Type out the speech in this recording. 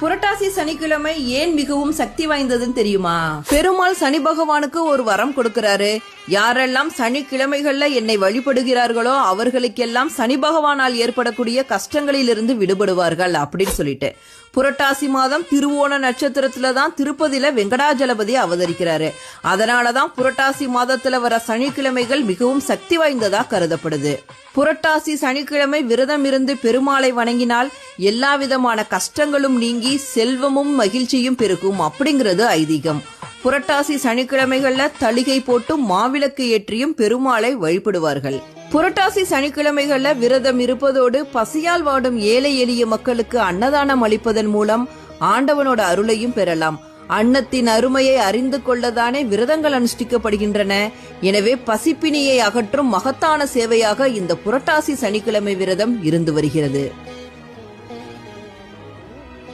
புரட்டாசி சனிக்கிழமை ஏன் மிகவும் சக்தி வாய்ந்ததுன்னு தெரியுமா? பெருமாள் சனி பகவானுக்கு ஒரு வரம் கொடுக்கிறாரு. யாரெல்லாம் சனிக்கிழமைகள்ல என்னை வழிபடுகிறார்களோ அவர்களுக்கெல்லாம் சனி பகவானால் ஏற்படக்கூடிய கஷ்டங்களிலிருந்து விடுபடுவார்கள் அப்படின்னு சொல்லிட்டு. புரட்டாசி மாதம் திருவோண நட்சத்திரத்துலதான் திருப்பதியில வெங்கடாஜலபதி அவதரிக்கிறாரு. அதனாலதான் புரட்டாசி மாதத்துல வர சனிக்கிழமைகள் மிகவும் சக்தி வாய்ந்ததா கருதப்படுது. புரட்டாசி சனிக்கிழமை விரதம் இருந்து பெருமாளை வணங்கினால் எல்லா விதமான கஷ்டங்களும் நீங்கி செல்வமும் மகிழ்ச்சியும் பெருகும் அப்படிங்கிறது ஐதீகம். புரட்டாசி சனிக்கிழமைகள்ல தளிகை போட்டும் மாவிளக்கு ஏற்றியும் பெருமாளை வழிபடுவார்கள். புரட்டாசி சனிக்கிழமைகள்ல விரதம் இருப்பதோடு பசியால் வாடும் ஏழை எளிய மக்களுக்கு அன்னதானம் அளிப்பதன் மூலம் ஆண்டவனோட அருளையும் பெறலாம். அன்னத்தின் அருமையை அறிந்து கொள்ளதானே விரதங்கள் அனுஷ்டிக்கப்படுகின்றன. எனவே பசிப்பினியை அகற்றும் மகத்தான சேவையாக இந்த புரட்டாசி சனிக்கிழமை விரதம் இருந்து வருகிறது.